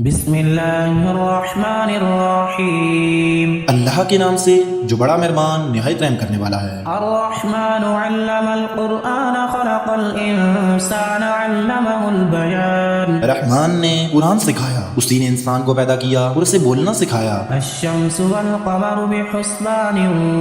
بسم اللہ الرحمن الرحیم۔ اللہ کے نام سے جو بڑا مہربان نہایت رحم کرنے والا ہے۔ الرحمن علم القرآن خلق الانسان علمہ البیان۔ رحمان نے قرآن سکھایا، اسی نے انسان کو پیدا کیا اور اسے بولنا سکھایا۔ الشمس والقمر بحسبان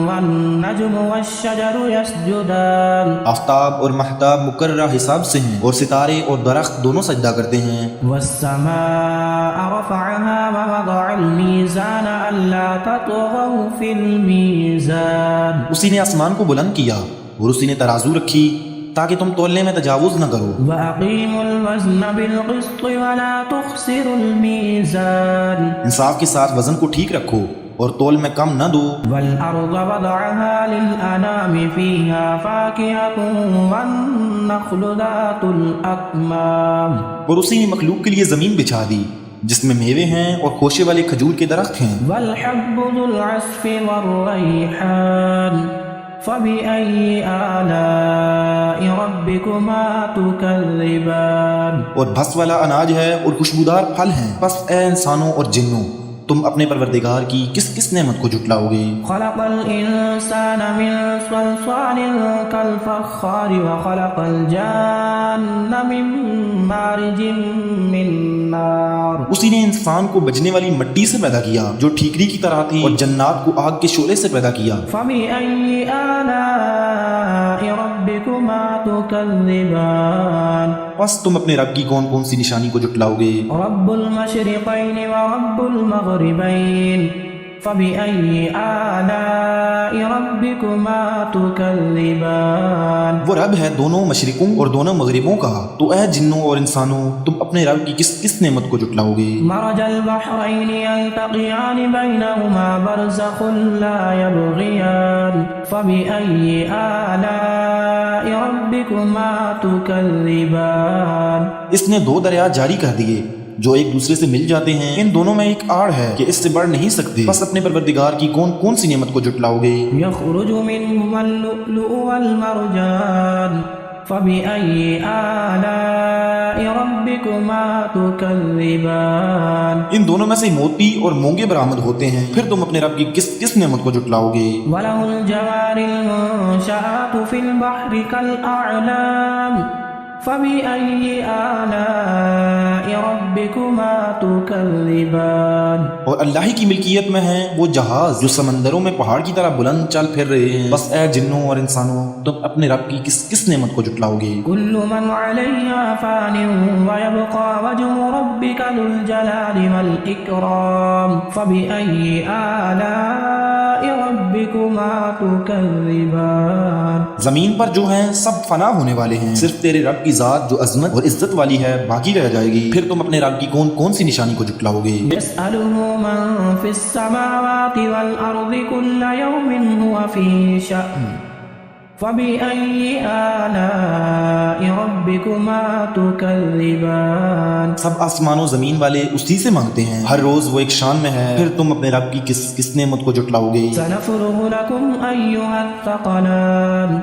والنجم والشجر یسجدان۔ آفتاب اور مہتاب مقررہ حساب سے ہیں اور ستارے اور درخت دونوں سجدہ کرتے ہیں۔ والسماء رفعها ووضع الميزان ألا تطغوا في الميزان۔ اسی نے آسمان کو بلند کیا اور اسی نے ترازو رکھی تاکہ تم تولنے میں تجاوز نہ کرو۔ وَأَقِيمُوا الْوَزْنَ بِالْقِسْطِ وَلَا تُخْسِرُوا الْمِيزَانَ۔ انصاف کے ساتھ وزن کو ٹھیک رکھو اور تول میں کم نہ دو۔ وَالْأَرْضَ وَضَعَهَا لِلْأَنَامِ فِيهَا فَاكِهَةٌ وَالنَّخْلُ ذَاتُ الْأَكْمَامِ۔ اور اسی نے مخلوق کے لیے زمین بچھا دی جس میں میوے ہیں اور خوشے والے کھجور کے درخت ہیں۔ وَالْحَبُّ ذُو الْعَصْفِ وَالرَّيْحَانُ فَبِأَيِّ آلَاءِ رَبِّكُمَا تُكَذِّبَانِ۔ اور بھس والا اناج ہے اور خوشبودار پھل ہیں، پس اے انسانوں اور جنوں تم اپنے پروردگار کی کس کس نعمت کو جھٹلاؤ گے۔ خلق الانسان من صلصال كالفخار وخلق الجان من مارج من نار۔ اسی نے انسان کو بجنے والی مٹی سے پیدا کیا جو ٹھیکری کی طرح تھی، اور جنات کو آگ کے شعلے سے پیدا کیا۔ فبأي آلاء ربكما تكذبان۔ پس تم اپنے رب کی کون کون سی نشانی کو جھٹلاؤ گے۔ رب المشرقين ورب المغربين فبأي آلاء ربكما تكذبان۔ وہ رب ہے دونوں مشرقوں اور دونوں مغربوں کا، تو اے جنوں اور انسانوں تم اپنے رب کی کس کس نعمت کو جھٹلاؤ گے۔ مرج البحرين يلتقيان بينهما برزخ لا يبغيان فبأي آلاء ربكما تكذبان۔ اس نے دو دریا جاری کر دیے جو ایک دوسرے سے مل جاتے ہیں، ان دونوں میں ایک آڑ ہے کہ اس سے بڑھ نہیں سکتے، بس اپنے پروردگار کی کون کون سی نعمت کو جھٹلاؤ گے۔ يخرج منهما اللؤلؤ والمرجان فبأي آلاء ربكما تكذبان۔ ان دونوں میں سے موتی اور مونگے برآمد ہوتے ہیں، پھر تم اپنے رب کی کس کس نعمت کو جھٹلاؤ گے۔ وله الجوار المنشآت في البحر كالأعلام فبأي آلاء ربكما تكذبان۔ اور اللہ ہی کی ملکیت میں ہیں وہ جہاز جو سمندروں میں پہاڑ کی طرح بلند چل پھر رہے ہیں، بس اے جنوں اور انسانوں تم اپنے رب کی کس کس نعمت کو جھٹلاؤ گے۔ كل من عليها فان ويبقى وجه ربك ذو الجلال والإكرام فبأي آلاء ربكما تكذبان۔ زمین پر جو ہیں سب فنا ہونے والے ہیں، صرف تیرے رب کی ذات جو عظمت اور عزت والی ہے باقی رہ جائے گی، پھر تم اپنے رب کی کون کون سی نشانی کو جھٹلاؤ گے۔ يسأله من في السماوات والأرض كل يوم هو في شأن فبأي آلاء ربكما تكذبان۔ سب آسمان و زمین والے اسی سے مانگتے ہیں، ہر روز وہ ایک شان میں ہے، پھر تم اپنے رب کی کس کس نعمت کو جھٹلاؤ گے۔ سنفرغ لكم أيها الثقلان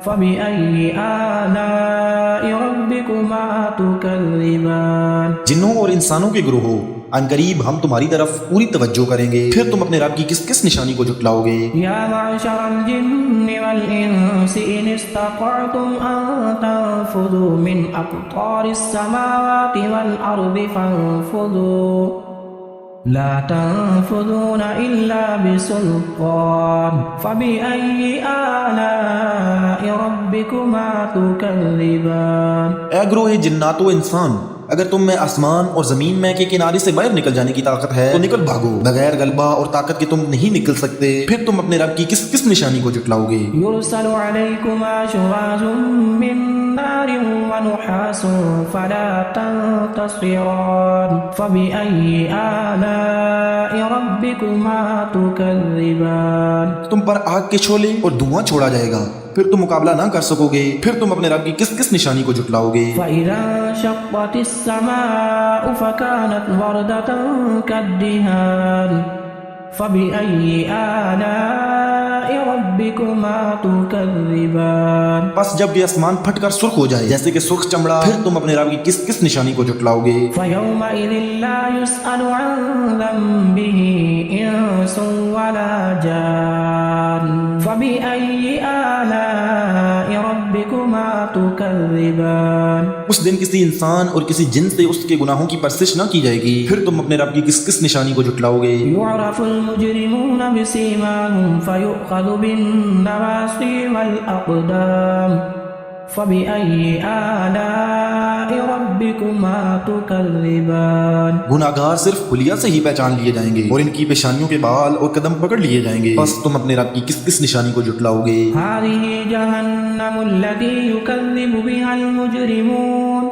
فبأي آلاء ربكما تكذبان۔ جنوں اور انسانوں کے گروہوں ان قریب ہم تمہاری طرف پوری توجہ کریں گے، پھر تم اپنے رب کی کس کس نشانی کو جھٹلاؤ گے۔ يا معشر الجن والإنس إن استطعتم أن تنفذوا من أقطار السماوات والأرض فانفذوا لا تنفذون إلا بسلطان فبأي آلاء ربكما تكذبان۔ اے گروہ جنات و انسان، اگر تم میں آسمان اور زمین میں کے کنارے سے باہر نکل جانے کی طاقت ہے تو نکل بھاگو، بغیر غلبہ اور طاقت کے تم نہیں نکل سکتے، پھر تم اپنے رب کی کس کس نشانی کو جھٹلاؤ گے۔ يرسل عليكما شواظ من نار ونحاس فلا تنتصران فبأي آلاء ربكما تكذبان۔ تم پر آگ کے شعلے اور دھواں چھوڑا جائے گا، پھر تم مقابلہ نہ کر سکو گے، پھر تم اپنے رب کی کس کس نشانی کو جھٹلاؤ گے۔ فإذا انشقت السماء فكانت وردة كالدهان فبأي آلاء ربكما تكذبان بس جب یہ آسمان پھٹ کر سرخ ہو جائے جیسے کہ سرخ چمڑا، پھر تم اپنے رب کی کس کس نشانی کو جھٹلاؤ گے؟ فيومئذ لا يسأل عن ذنبه إنس ولا جان فبأي آلاء ربكما تكذبان اس دن کسی انسان اور کسی جن سے اس کے گناہوں کی پرسش نہ کی جائے گی، پھر تم اپنے رب کی کس کس نشانی کو جھٹلاؤ گے؟ يعرف المجرمون بسيماهم فيؤخذ بالنواصي والأقدام فبأي آلاء ربكما تكذبان گناہگار صرف خلیہ سے ہی پہچان لیے جائیں گے اور ان کی پیشانیوں کے بال اور قدم پکڑ لیے جائیں گے، بس تم اپنے رب کی کس کس نشانی کو جھٹلاؤ گے؟ هذه جهنم التي يكذب بها المجرمون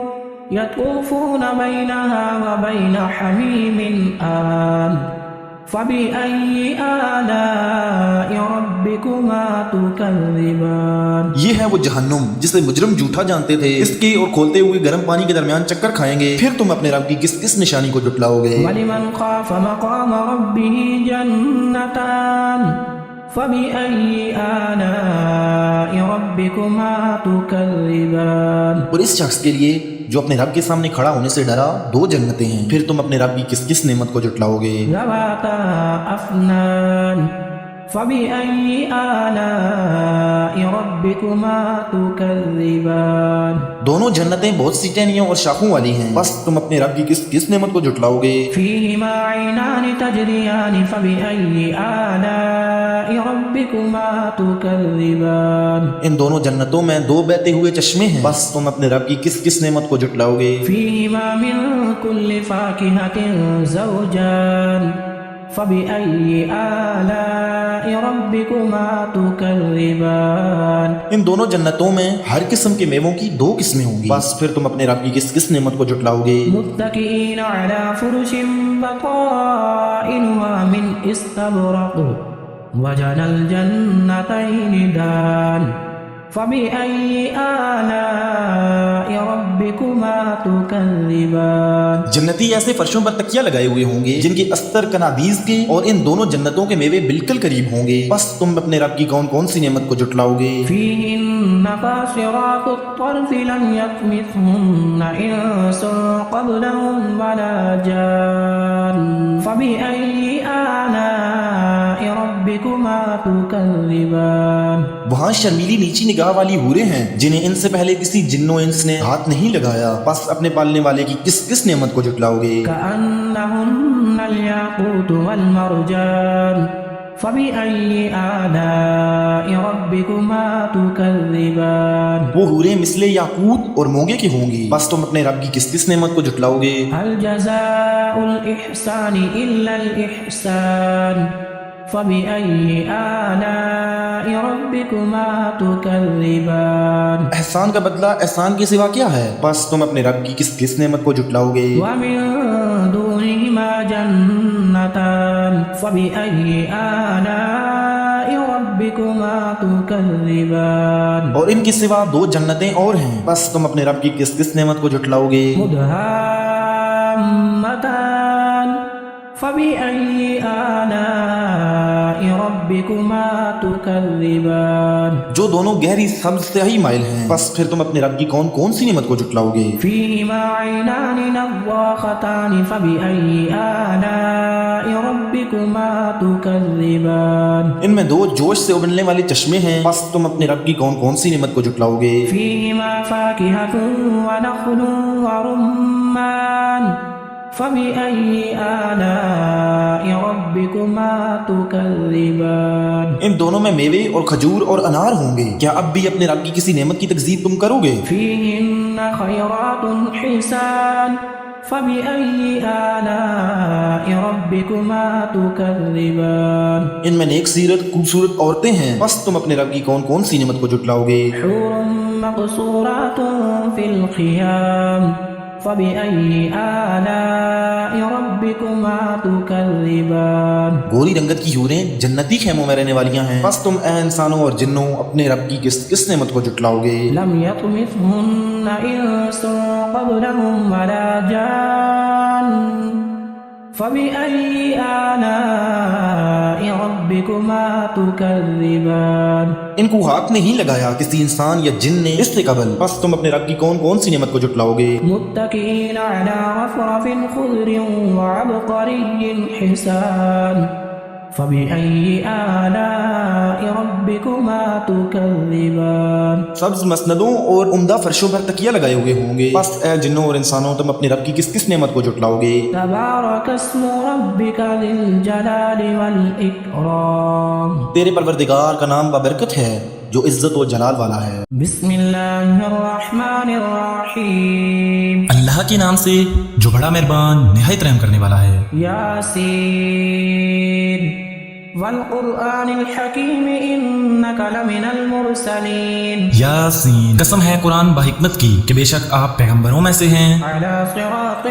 يطوفون بينها وبين حميم آن فبأي آلاء ربكما تكذبان یہ ہے وہ جہنم جسے مجرم جھوٹا جانتے تھے، اس کے اور کھولتے ہوئے گرم پانی کے درمیان چکر کھائیں گے، پھر تم اپنے رب کی کس کس نشانی کو جھٹلاؤ گے؟ ولمن خاف مقام ربه جنتان فبأي آلاء ربكما تكذبان اور اس شخص کے لیے جو اپنے رب کے سامنے کھڑا ہونے سے ڈرا، دو جنتیں ہیں، پھر تم اپنے رب کی کس کس نعمت کو جھٹلاؤ گے؟ ذواتا أفنان فبأي آلاء ربكما تكذبان دونوں جنتیں بہت سی ٹہنیوں اور شاخوں والی ہیں، بس تم اپنے رب کی کس کس نعمت کو جھٹلاؤ گے؟ فيهما عينان تجريان فبأي آلاء ربكما تكذبان ان دونوں جنتوں میں دو بہتے ہوئے چشمے ہیں، بس تم اپنے رب کی کس کس نعمت کو جھٹلاؤ گے؟ فيهما من كل فاكهة زوجان فبأي آلاء ربكما تكذبان ان دونوں جنتوں میں ہر قسم کے میووں کی دو قسمیں ہوں گی، بس پھر تم اپنے رب کی کس کس نعمت کو جھٹلاؤ گے؟ متكئين على فرش بطائنها من استبرق وجنى الجنتين دان فبأي آلاء ربكما تكذبان جنتی ایسے فرشوں پر تکیہ لگائے ہوئے ہوں گے جن کے استر کنادیز کے اور ان دونوں جنتوں کے میوے بالکل قریب ہوں گے، بس تم اپنے رب کی کون کون سی نعمت کو جھٹلاؤ گے؟ فيهن قاصرات الطرف لم يطمثهن إنس قبلهم ولا جان فبأي آلاء ربكما تكذبان وہاں شرمیلی نیچی نگاہ والی حوریں ہیں جنہیں ان سے پہلے کسی جن و انس نے ہاتھ نہیں لگایا، بس اپنے پالنے والے کی کس کس نعمت کو جھٹلاؤ گے؟ كأنهن الياقوت والمرجان فبأي آلاء ربكما تكذبان وہ حوریں مثل یاقوت اور مونگے کی ہوں گی، بس تم اپنے رب کی کس کس نعمت کو جھٹلاؤ گے؟ هل جزاء الإحسان إلا الإحسان فبأي آلاء ربكما تكذبان احسان کا بدلہ احسان کے سوا کیا ہے، بس تم اپنے رب کی کس کس نعمت کو جھٹلاؤ گے؟ ومن دونهما جنتان فبأي آلاء ربكما تكذبان اور ان کے سوا دو جنتیں اور ہیں، بس تم اپنے رب کی کس کس نعمت کو جھٹلاؤ گے؟ مدهامتان فبأي آلاء ربكما تكذبان جو دونوں گہری سبز سیاہی مائل ہیں، بس پھر تم اپنے رب کی کون کون سی نعمت کو جھٹلاؤ گے؟ فيهما عينان نضاختان فبأي آلاء ربكما تكذبان ان میں دو جوش سے ابلنے والے چشمے ہیں، بس تم اپنے رب کی کون کون سی نعمت کو جھٹلاؤ گے؟ فيهما فاكهة ونخل ورمان فبأي آلاء ربكما تكذبان ان دونوں میں میوے اور کھجور اور انار ہوں گے، کیا اب بھی اپنے رب کی کسی نعمت کی تکذیب تم کرو گے؟ فيهن خيرات حسان فبأي آلاء ربكما تكذبان ان میں نیک سیرت خوبصورت عورتیں ہیں، بس تم اپنے رب کی کون کون سی نعمت کو جھٹلاؤ گے؟ حور مقصورات في الخيام فبأي آلاء ربكما تكذبان گوری رنگت کی حوریں جنتی خیموں میں رہنے والیاں ہیں، بس تم اے انسانوں اور جنوں اپنے رب کی کس کس نعمت کو جھٹلاؤ گے؟ لم يطمثهن إنس قبلهم ولا جان فبأي آلاء ربكما تكذبان ان کو ہاتھ نہیں لگایا کسی انسان یا جن نے اس سے قبل، پس تم اپنے رب کی کون کون سی نعمت کو جھٹلاؤ گے؟ متكئين على رفرف خضر وعبقري حسان فبأي آلاء ربكما تكذبان سبز مسندوں اور عمدہ فرشوں پر تکیہ لگائے ہوئے ہوں گے، پس اے جنوں اور انسانوں تم اپنے رب کی کس کس نعمت کو جھٹلاؤ گے؟ تبارك اسم ربك ذي الجلال والإكرام تیرے پروردگار کا نام بابرکت ہے جو عزت و جلال والا ہے۔ بسم اللہ الرحمن الرحیم اللہ کے نام سے جو بڑا مہربان نہایت رحم کرنے والا ہے۔ یاسین والقرآن الحکیم انک لمن المرسلین یاسین، قسم ہے قرآن بحکمت کی کہ بے شک آپ پیغمبروں میں سے ہیں، علی صراط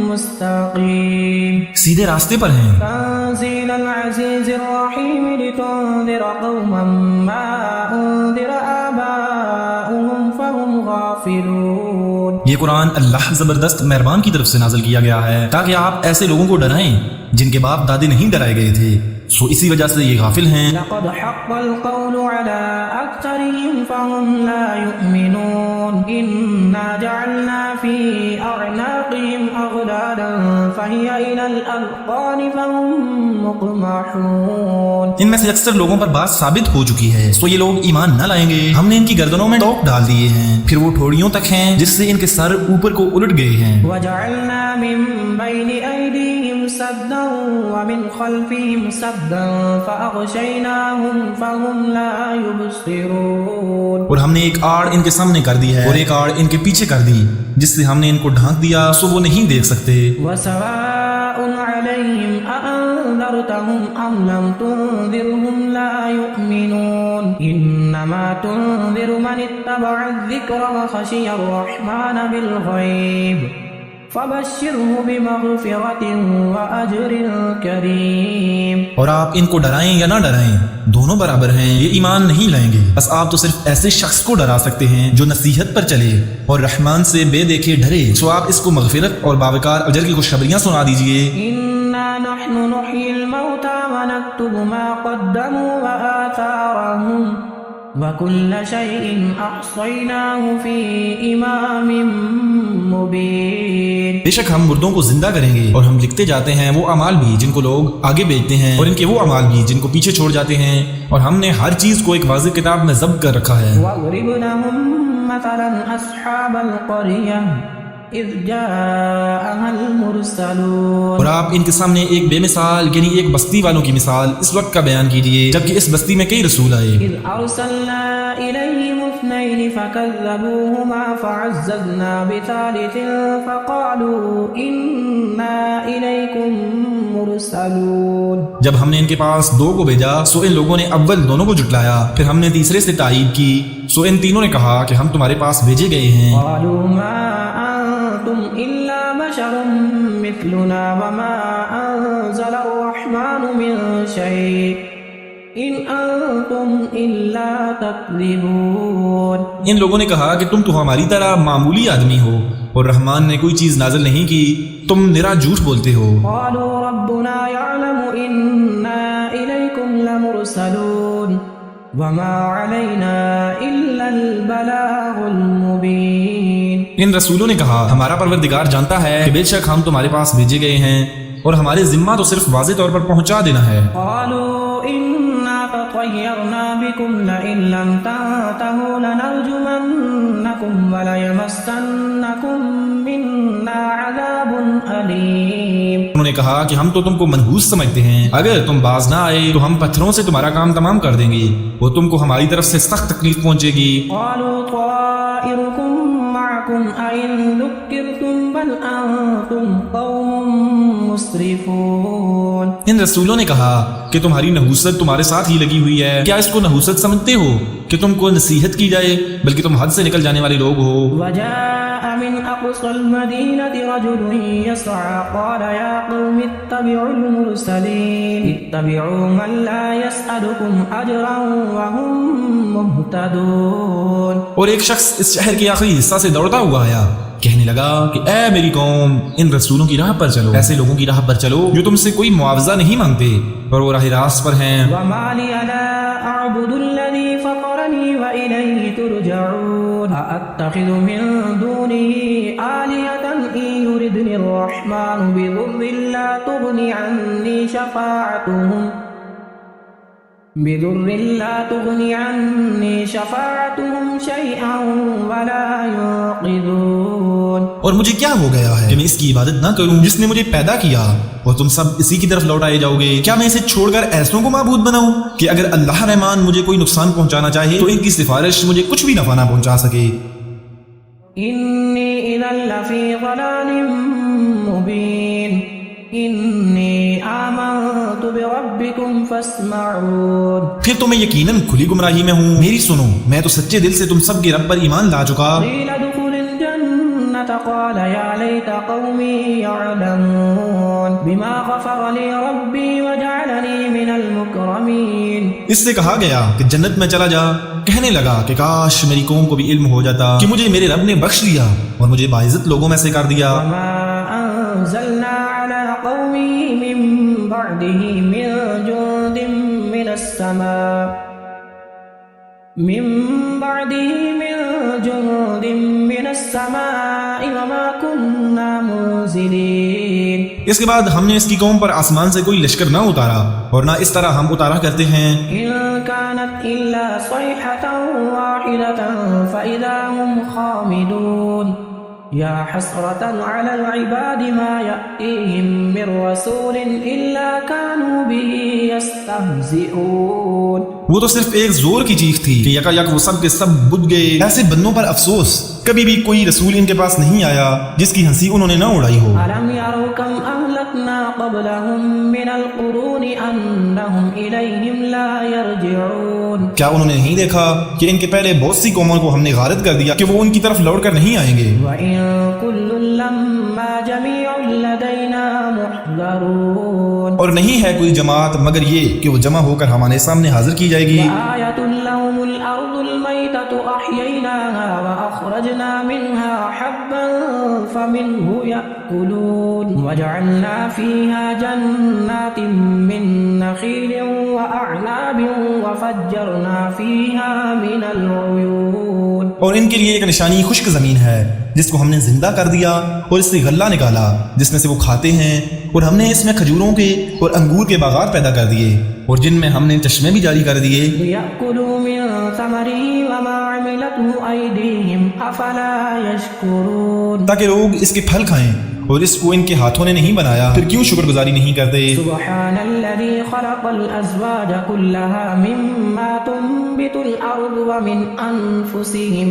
مستقیم سیدھے راستے پر ہیں۔ تنزیل العزیز الرحیم لتنذر قوما ما انذر آباؤهم فهم غافلون یہ قرآن اللہ زبردست مہربان کی طرف سے نازل کیا گیا ہے تاکہ آپ ایسے لوگوں کو ڈرائیں جن کے باپ دادے نہیں ڈرائے گئے تھے، سو اسی وجہ سے یہ غافل ہیں۔ لقد حق القول على أكثرهم فهم لا يؤمنون إنا جعلنا في أعناقهم أغلالا فهي إلى الأذقان فهم مقمحون ان میں سے اکثر لوگوں پر بات ثابت ہو چکی ہے، سو یہ لوگ ایمان نہ لائیں گے۔ ہم نے ان کی گردنوں میں ٹوک ڈال دیے ہیں، پھر وہ ٹھوڑیوں تک ہیں جس سے ان کے سر اوپر کو الٹ گئے ہیں۔ وجعلنا من بين أيديهم سدا ومن خلفهم سدا فأغشيناهم فهم لا يبصرون اور ہم نے ایک آڑ ان کے سامنے کر دی ہے اور ایک آڑ ان کے پیچھے کر دی جس سے ہم نے ان کو ڈھانک دیا سو وہ نہیں دیکھ سکتے۔ وسواء عليهم أأنذرتهم أم لم تنذرهم لا يؤمنون إنما تنذر من اتبع الذكر وخشي الرحمن بالغيب فبشره بمغفرة وأجر كريم۔ اور آپ ان کو ڈرائیں یا نہ ڈرائیں دونوں برابر ہیں، یہ ایمان نہیں لائیں گے، بس آپ تو صرف ایسے شخص کو ڈرا سکتے ہیں جو نصیحت پر چلے اور رحمان سے بے دیکھے ڈرے، سو آپ اس کو مغفرت اور باوقار اجر کی خوشخبریاں سنا دیجئے۔ إنا نحن نحيي الموتى ونكتب ما قدموا وآثارهم وكل شيء أحصيناه في إمام مبين۔ بے شک ہم مردوں کو زندہ کریں گے اور ہم لکھتے جاتے ہیں وہ اعمال بھی جن کو لوگ آگے بھیجتے ہیں اور ان کے وہ اعمال بھی جن کو پیچھے چھوڑ جاتے ہیں، اور ہم نے ہر چیز کو ایک واضح کتاب میں ضبط کر رکھا ہے۔ واضرب لهم مثلا أصحاب القرية إذ جاءها المرسلون۔ اور آپ ان کے سامنے ایک بے مثال یعنی ایک بستی والوں کی مثال اس وقت کا بیان کیجئے جبکہ اس بستی میں کئی رسول آئے۔ إذ أرسلنا إليهم اثنين فكذبوهما فعززنا بثالث فقالوا إنا إليكم مرسلون۔ جب ہم نے ان کے پاس دو کو بھیجا سو ان لوگوں نے اول دونوں کو جھٹلایا، پھر ہم نے تیسرے سے تائید کی، سو ان تینوں نے کہا کہ ہم تمہارے پاس بھیجے گئے ہیں۔ قالوا ما أنتم إلا بشر مثلنا وما أنزل الرحمن من شيء إن أنتم إلا تكذبون۔ ان لوگوں نے کہا کہ تم تو ہماری طرح معمولی آدمی ہو اور رحمان نے کوئی چیز نازل نہیں کی، تم نرا جھوٹ بولتے ہو۔ قالوا ربنا يعلم إنا إليكم لمرسلون وما علينا إلا البلاغ المبين۔ ان رسولوں نے کہا ہمارا پروردگار جانتا ہے کہ بے شک ہم تمہارے پاس بھیجے گئے ہیں اور ہمارے ذمہ تو صرف واضح طور پر پہنچا دینا ہے۔ قالوا إنا تطيرنا بكم لئن لم تنتهوا لنرجمنكم وليمسنكم منا عذاب أليم۔ انہوں نے کہا کہ ہم تو تم کو منحوس سمجھتے ہیں، اگر تم باز نہ آئے تو ہم پتھروں سے تمہارا کام تمام کر دیں گے، وہ تم کو ہماری طرف سے سخت تکلیف پہنچے گی۔ قالوا طائركم معكم أئن ذكرتم بل أنتم قوم مسرفون۔ ان رسولوں نے کہا کہ تمہاری نحوست تمہارے ساتھ ہی لگی ہوئی ہے، کیا اس کو نحوست سمجھتے ہو کہ تم کو نصیحت کی جائے، بلکہ تم حد سے نکل جانے والے لوگ ہو۔ وجاء من أقصى المدينة رجل يسعى قال يا قوم اتبعوا المرسلين اتبعوا من لا يسألكم أجرا وهم مهتدون. اور ایک شخص اس شہر کے آخری حصہ سے دوڑتا ہوا آیا، کہنے لگا کہ اے میری قوم، ان رسولوں کی راہ پر چلو، ایسے لوگوں کی راہ پر چلو جو تم سے کوئی معاوضہ نہیں مانگتے اور وہ راہ راست پر ہیں. وما لي لا أعبد الذي فطرني وإليه ترجعون أأتخذ من دونه آلهة إن يردني الرحمن بضر لا تغني عني شفاعتهم شيئا ولا ينقذون. اور مجھے کیا ہو گیا ہے کہ میں اس کی عبادت نہ کروں جس نے مجھے پیدا کیا، اور تم سب اسی کی طرف لوٹائے جاؤ گے؟ کیا میں اسے چھوڑ کر ایسوں کو معبود بناؤں کہ اگر اللہ رحمان مجھے کوئی نقصان پہنچانا چاہے تو ان کی سفارش مجھے کچھ بھی نفع نہ پہنچا سکے؟ إني إذا لفي ضلال مبين إني آمنت بربكم فاسمعون. پھر تو میں یقیناً کھلی گمراہی میں ہوں، میری سنو، میں تو سچے دل سے تم سب کے رب پر ایمان لا چکا. قيل ادخل الجنة قال يا ليت قومي يعلمون بما غفر لي ربي وجعلني من المكرمين. اس سے کہا گیا کہ جنت میں چلا جا، کہنے لگا کہ کاش میری قوم کو بھی علم ہو جاتا کہ مجھے میرے رب نے بخش دیا اور مجھے باعزت لوگوں میں سے کر دیا. وما أنزلنا على قومه من بعده من جند من السماء وما كنا منزلين. اس کے بعد ہم نے اس کی قوم پر آسمان سے کوئی لشکر نہ اتارا اور نہ اس طرح ہم اتارا کرتے ہیں. إن كانت إلا صيحة واحدة فإذا هم خامدون. يا حسرة على العباد ما يأتيهم من رسول إلا كانوا به يستهزئون. وہ تو صرف ایک زور کی چیخ تھی کہ یکا یک وہ سب کے سب بجھ گئے. ایسے بندوں پر افسوس، کبھی بھی کوئی رسول ان کے پاس نہیں آیا جس کی ہنسی انہوں نے نہ اڑائی ہو. ألم يروا كم أهلكنا قبلهم من القرون أنهم إليهم لا يرجعون. کیا انہوں نے نہیں دیکھا کہ ان کے پہلے بہت سی قوموں کو ہم نے غارت کر دیا کہ وہ ان کی طرف لوٹ کر نہیں آئیں گے. وإن كل لما جميع لدينا محضرون. اور نہیں ہے کوئی جماعت مگر یہ کہ وہ جمع ہو کر ہمارے سامنے حاضر کی جائے گی. وآية لهم الأرض الميتة أحييناها وأخرجنا منها حبا فمنه يأكلون وجعلنا فيها جنات من نخيل وأعناب وفجرنا فيها من العيون. اور ان کے لیے ایک نشانی خشک زمین ہے جس کو ہم نے زندہ کر دیا اور اس سے غلہ نکالا جس میں سے وہ کھاتے ہیں، اور ہم نے اس میں کھجوروں کے اور انگور کے باغات پیدا کر دیے اور جن میں ہم نے چشمے بھی جاری کر دیے. ليأكلوا من ثمره وما عملته أيديهم أفلا يشكرون. تاکہ لوگ اس کے پھل کھائیں اور اس کو ان کے ہاتھوں نے نہیں بنایا، پھر کیوں شکر گزاری نہیں کرتے؟ سبحان الذي خلق الأزواج كلها مما تنبت الأرض ومن أنفسهم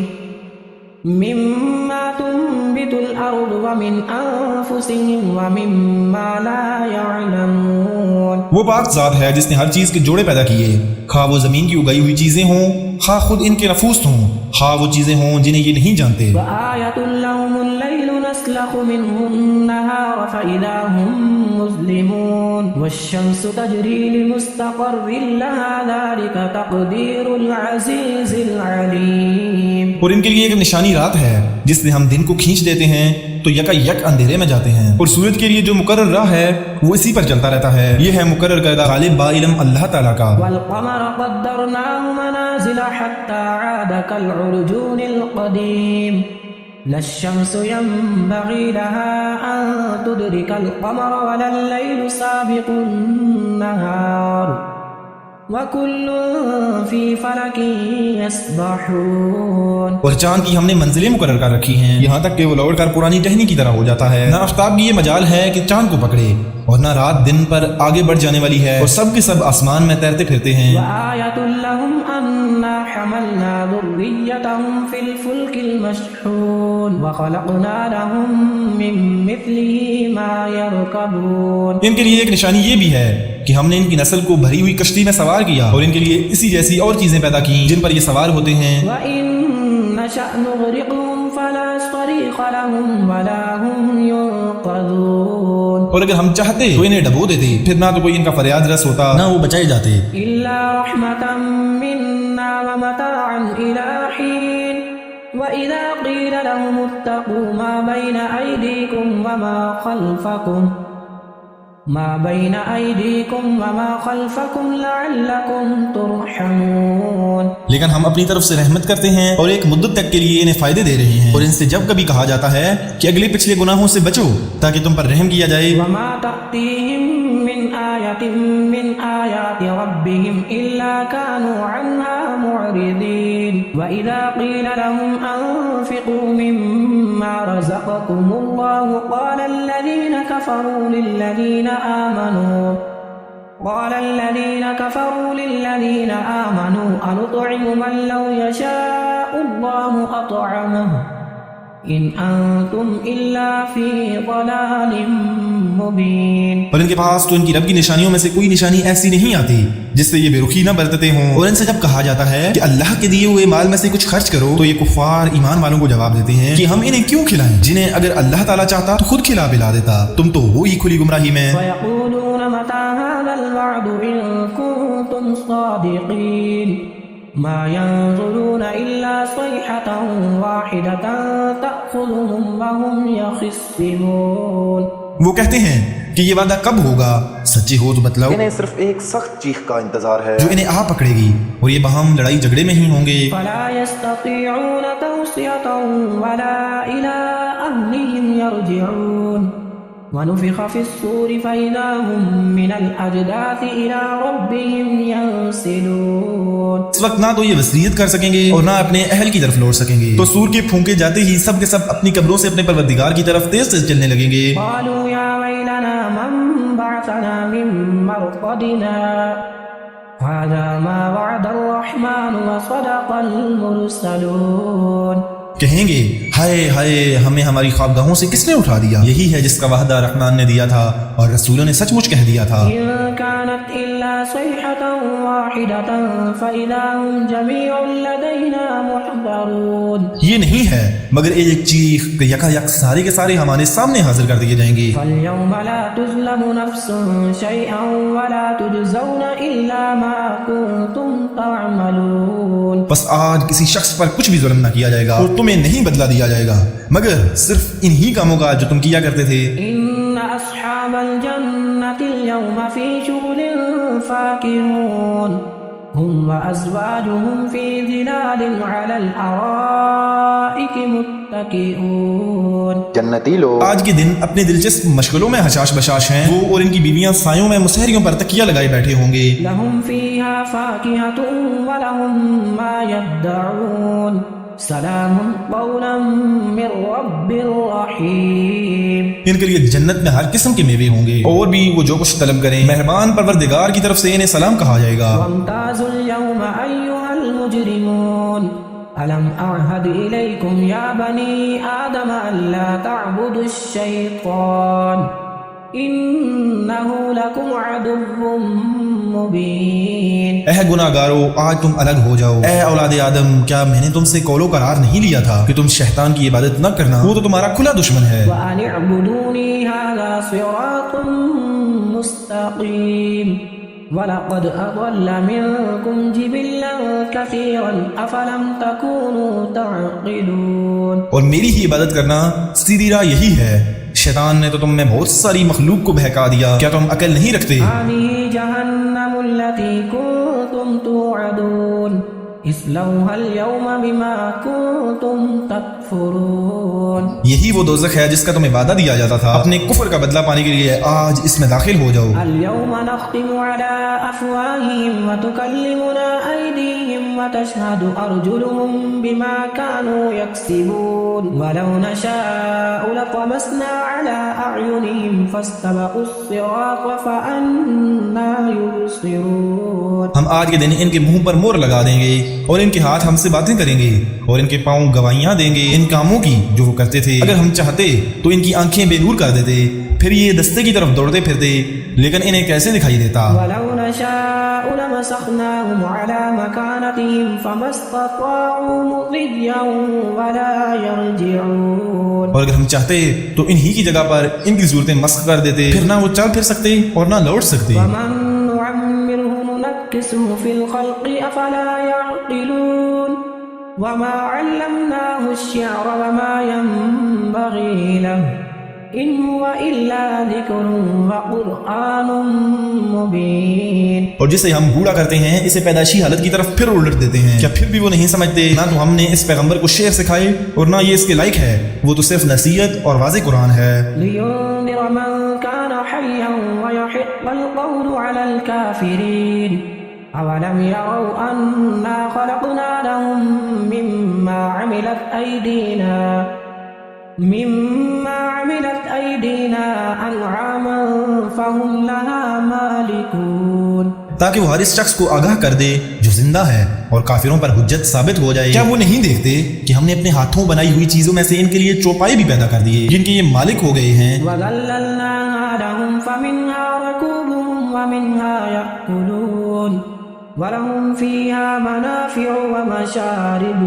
ومما لا يعلمون. وہ پاک ذات ہے جس نے ہر چیز کے جوڑے پیدا کیے، خواہ وہ زمین کی اگائی ہوئی چیزیں ہوں، خواہ خود ان کے نفوس ہوں، خواہ وہ چیزیں ہوں جنہیں یہ نہیں جانتے. وآية لهم الليل نسلخ منه النهار فإذا هم مظلمون والشمس تجري لمستقر لها ذلك تقدير العزيز العليم. اور ان کے لیے ایک نشانی رات ہے جس میں ہم دن کو کھینچ دیتے ہیں تو یکا یک اندھیرے میں جاتے ہیں، اور سورج کے لیے جو مقرر راہ ہے وہ اسی پر چلتا رہتا ہے. یہ ہے مقرر کردہ غالب با علم اللہ تعالیٰ کا. والقمر قدرناه منازل حتى عاد كالعرجون القديم لا الشمس ينبغي لها أن تدرك القمر ولا الليل سابق النهار وَكُلٌّ فِي فَلَكٍ يَسْبَحُونَ. اور چاند کی ہم نے منزلیں مقرر کر رکھی ہیں یہاں تک کہ وہ لوٹ کر پرانی ٹہنی کی طرح ہو جاتا ہے. نہ آفتاب کی یہ مجال ہے کہ چاند کو پکڑے اور نہ رات دن پر آگے بڑھ جانے والی ہے، اور سب کے سب آسمان میں تیرتے پھرتے ہیں. وَآيَةٌ لَهُمْ أَنَّا حَمَلْنَا ذُرِّيَّتَهُمْ فِي الْفُلْكِ الْمَشْحُونِ وَخَلَقْنَا لَهُم مِّن مِّثْلِهِ مَا يَرْكَبُونَ. ان کے لیے ایک نشانی یہ بھی ہے کہ ہم نے ان کی نسل کو بھری ہوئی کشتی میں سوار کیا اور ان کے لیے اسی جیسی اور چیزیں پیدا کی جن پر یہ سوار ہوتے ہیں. وَإِن نَّشَأْ نُغْرِقْهُمْ فَلَا صَرِيخَ لَهُمْ وَلَا هُمْ يُنقَذُونَ. اور اگر ہم چاہتے تو انہیں ڈبو دیتے، پھر نہ تو کوئی ان کا فریاد رس ہوتا نہ وہ بچائے جاتے۔ إلا رحمة منا ومتاعا إلى حين وإذا قيل لهم اتقوا ما بين أيديكم وما خلفكم لعلكم ترحمون۔ لیکن ہم اپنی طرف سے رحمت کرتے ہیں اور ایک مدت تک کے لیے انہیں فائدے دے رہے ہیں، اور ان سے جب کبھی کہا جاتا ہے کہ اگلے پچھلے گناہوں سے بچو تاکہ تم پر رحم کیا جائے، وما تأتيهم من آية من آيات ربهم إلا كانوا عنها معرضين وإذا قيل لهم أنفقوا مما رزقكم الله قال الذين كفروا للذين آمنوا أنطعم من لو يشاء الله أطعمه إن أنتم إلا في ضلال مبين۔ اور ان کے پاس تو ان کی رب کی نشانیوں میں سے کوئی نشانی ایسی نہیں آتی جس سے یہ بے رخی نہ برتتے ہوں، اور ان سے جب کہا جاتا ہے کہ اللہ کے دیے ہوئے مال میں سے کچھ خرچ کرو تو یہ کفار ایمان والوں کو جواب دیتے ہیں کہ ہم انہیں کیوں کھلائیں جنہیں اگر اللہ تعالیٰ چاہتا تو خود کھلا پلا دیتا، تم تو وہی کھلی گمراہی میں۔ ويقولون متى هذا الوعد إن كنتم صادقين ما ينظرون إلا صيحة واحدة تأخذهم وهم يخصمون۔ وہ کہتے ہیں کہ یہ وعدہ کب ہوگا، سچے ہو تو بتلاؤ۔ انہیں صرف ایک سخت چیخ کا انتظار ہے جو انہیں آ پکڑے گی اور یہ باہم لڑائی جھگڑے میں ہی ہوں گے۔ فلا يستطيعون توصية ولا إلى أهلهم يرجعون ونفخ في الصور فإذا هم من الأجداث إلى ربهم ينسلون۔ اس وقت نہ تو یہ وصیت کر سکیں گے اور نہ اپنے اہل کی طرف لوٹ سکیں گے، تو سور کے پھونکے جاتے ہی سب کے سب اپنی قبروں سے اپنے پروردگار کی طرف تیز تیز چلنے لگیں گے۔ قالوا يا ويلنا من بعثنا من مرقدنا هذا ما وعد الرحمن وصدق المرسلون۔ کہیں گے ہائے ہائے ہمیں ہماری خوابگاہوں سے کس نے اٹھا دیا، یہی ہے جس کا وعدہ رحمان نے دیا تھا اور رسولوں نے سچ مچ کہہ دیا تھا۔ إن كانت إلا صيحة واحدة فإذا هم جميع لدينا محضرون۔ یہ نہیں ہے مگر ایک چیخ کہ یکا یک سارے کے سارے ہمارے سامنے حاضر کر دیے جائیں گے۔ فاليوم لا تظلم نفس شيئا ولا تجزون إلا ما كنتم تعملون۔ بس آج کسی شخص پر کچھ بھی ظلم نہ کیا جائے گا اور تمہیں نہیں بدلہ دیا جائے گا مگر صرف انہی کاموں کا جو تم کیا کرتے تھے۔ إن أصحاب الجنة اليوم في شغل فاكهون هم وأزواجهم في ظلال على الأرائك متكئون۔ جنتی لوگ آج کے دن اپنے دلچسپ مشغلوں میں حشاش بشاش ہیں، وہ اور ان کی بیویاں سایوں میں مسہریوں پر تکیہ لگائے بیٹھے ہوں گے۔ لهم فيها فاكهة ولهم ما يدعون سلام قولا من رب رحیم۔ ان کے لیے جنت میں ہر قسم کے میوے ہوں گے اور بھی وہ جو کچھ طلب کریں، مہربان پروردگار کی طرف سے انہیں سلام کہا جائے گا۔ وامتازوا اليوم أيها المجرمون ألم أعهد إليكم يا بني آدم ألا تعبدوا الشيطان إنه لكم عدو مبين۔ اے گناہ گارو آج تم الگ ہو جاؤ، اے اولاد آدم کیا میں نے تم سے قول و قرار نہیں لیا تھا کہ تم شیطان کی عبادت نہ کرنا، وہ تو تمہارا کھلا دشمن ہے۔ وأن اعبدوني هذا صراط مستقيم وَلَقَدْ أَضَلَّ مِنْكُمْ جِبِلًّا كَثِيرًا أَفَلَمْ تَكُونُوا تَعْقِلُونَ۔ اور میری ہی عبادت کرنا سیدھی راہ یہی ہے، شیطان نے تو تم میں بہت ساری مخلوق کو بہکا دیا، کیا تم عقل نہیں رکھتے؟ هَذِهِ جَهَنَّمُ الَّتِي كُنْتُمْ تُوعَدُونَ اصلوها اليوم بما كنتم تكفرون۔ یہی وہ دوزخ ہے جس کا تمہیں وعدہ دیا جاتا تھا اپنے کفر کا بدلہ پانے کے لیے، آج اس میں داخل ہو جاؤ۔ اليوم نختم على أفواههم وتكلمنا أيديهم وتشهد أرجلهم بما كانوا يكسبون ولو نشاء لطمسنا على أعينهم فاستبقوا الصراط فأنى يبصرون۔ ہم آج کے دن ان کے منہ پر مور لگا دیں گے اور ان کے ہاتھ ہم سے باتیں کریں گے اور ان کے پاؤں گواہیاں دیں گے ان کاموں کی جو وہ کرتے تھے۔ اگر ہم چاہتے تو ان کی آنکھیں بے نور کر دیتے پھر یہ دستے کی طرف دوڑتے پھرتے، لیکن انہیں کیسے دکھائی دیتا؟ ولو نشاء لمسخناهم على مكانتهم فما استطاعوا مضيا ولا يرجعون. اور اگر ہم چاہتے تو انہی کی جگہ پر ان کی صورتیں مسخ کر دیتے، پھر نہ وہ چل پھر سکتے اور نہ لوٹ سکتے. ومن نعمره ننكسه في الخلق أفلا يعقلون وما علمناه الشعر وما ينبغي له إن هو إلا ذكر وقرآن مبين. اور جسے ہم بوڑھا کرتے ہیں اسے پیدائشی حالت کی طرف پھر الٹ دیتے ہیں. کیا پھر بھی وہ نہیں سمجھتے؟ نہ تو ہم نے اس پیغمبر کو شعر سکھائے اور نہ یہ اس کے لائق ہے، وہ تو صرف نصیحت اور واضح قرآن ہے. لينذر من كان حيا ويحق القول على الكافرين أولم يروا أنا خلقنا لهم مما عملت أيدينا أنعاما فهم لها مالكون. تاکہ وہ ہر اس شخص کو آگاہ کر دے جو زندہ ہے اور کافروں پر حجت ثابت ہو جائے. کیا وہ نہیں دیکھتے کہ ہم نے اپنے ہاتھوں بنائی ہوئی چیزوں میں سے ان کے لیے چوپائے بھی پیدا کر دیے جن کے یہ مالک ہو گئے ہیں؟ وَذَلَّلْنَاهَا لَهُمْ فَمِنْهَا رَكُوبُهُمْ وَمِنْهَا يَأْكُلُونَ وَلَهُمْ فِيهَا مَنَافِعُ وَمَشَارِبُ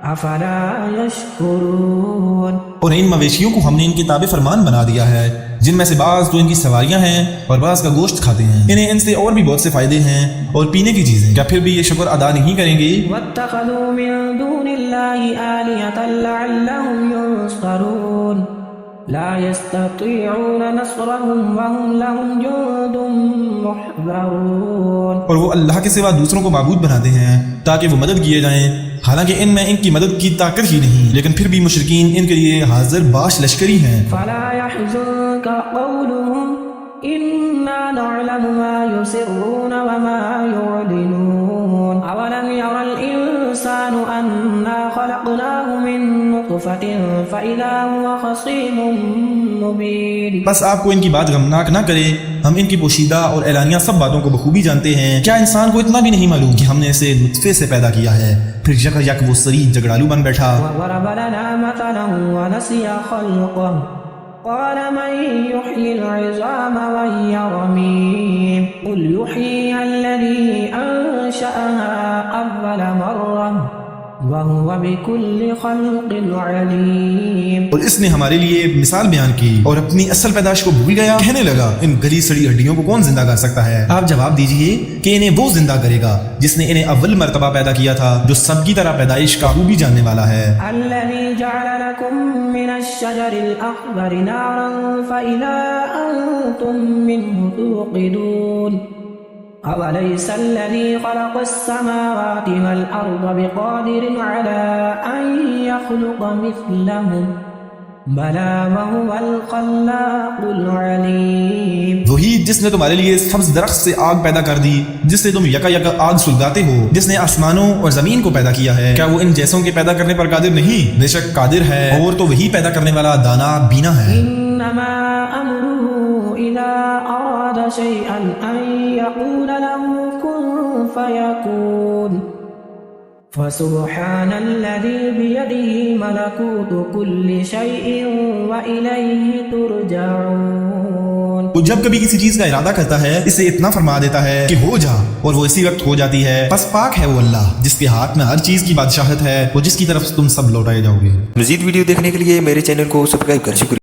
أَفَلَا يَشْكُرُونَ. اور ان مویشیوں کو ہم نے ان کے تابع فرمان بنا دیا ہے، جن میں سے بعض تو ان کی سواریاں ہیں اور بعض کا گوشت کھاتے ہیں. انہیں ان سے اور بھی بہت سے فائدے ہیں اور پینے کی چیزیں. کیا پھر بھی یہ شکر ادا نہیں کریں گے؟ وَاتَّخَذُوا مِن دُونِ اللَّهِ آلِهَةً لَعَلَّهُمْ يُنصَرُونَ لَا يَسْتَطِيعُونَ نَصْرَهُمْ وَهُمْ لَهُمْ جُندٌ مُحْضَرُونَ. اور وہ اللہ کے سوا دوسروں کو معبود بناتے ہیں تاکہ وہ مدد کیے جائیں، حالانکہ ان میں ان کی مدد کی طاقت ہی نہیں، لیکن پھر بھی مشرکین ان کے لیے حاضر باش لشکری ہیں. فَلَا يَحْزُنكَ قَوْلُهُمْ إِنَّا نَعْلَمُ مَا يُسِرُّونَ وَمَا يُعْلِنُونَ أَوَلَمْ يَرَ الْإِنسَانُ أَنَّا خَلَقْنَاهُ مِن نُطْفَةٍ فَإِذَا هُوَ خَصِيمٌ مُبِينٌ. بس آپ کو ان کی بات غمناک نہ کرے، ہم ان کی پوشیدہ اور اعلانیہ سب باتوں کو بخوبی جانتے ہیں. کیا انسان کو اتنا بھی نہیں معلوم کہ ہم نے اسے نطفے سے پیدا کیا ہے، پھر یک یک وہ صریح جھگڑالو بن بیٹھا. وَضَرَبَ لَنَا مَثَلًا وَنَسِيَ خَلْقَهُ قال من يحيي العظام وهي رميم قل يحييها الذي أنشأها أول مرة وهو بكل خلق عليم. اور اس نے ہمارے لیے مثال بیان کی اور اپنی اصل پیدائش کو بھول گیا. کہنے لگا ان گلی سڑی ہڈیوں کو کون زندہ کر سکتا ہے؟ آپ جواب دیجئے کہ انہیں وہ زندہ کرے گا جس نے انہیں اول مرتبہ پیدا کیا تھا، جو سب کی طرح پیدائش کا خوبی جاننے والا ہے. الذي جعل لكم من الشجر الأخضر نارا فإذا أنتم منه توقدون أوليس الذي خلق السماوات والأرض بقادر على أن يخلق مثلهم بلى وهو الخلاق العليم. وہی جس نے تمہارے لیے سبز درخت سے آگ پیدا کر دی جس سے تم یکا یکا آگ سلگاتے ہو، جس نے آسمانوں اور زمین کو پیدا کیا ہے، کیا وہ ان جیسوں کے پیدا کرنے پر قادر نہیں؟ بے شک قادر ہے، اور تو وہی پیدا کرنے والا دانا بینا ہے. إنما أمره إذا أراد شيئا أن يقول له كن فيكون فسبحان الذي بيده ملكوت كل شيء وإليه ترجعون. وہ جب کبھی کسی چیز کا ارادہ کرتا ہے اسے اتنا فرما دیتا ہے کہ ہو جا، اور وہ اسی وقت ہو جاتی ہے. بس پاک ہے وہ اللہ جس کے ہاتھ میں ہر چیز کی بادشاہت ہے، وہ جس کی طرف تم سب لوٹائے جاؤ گے. مزید ویڈیو دیکھنے کے لیے میرے چینل کو سبسکرائب کریں. شکریہ.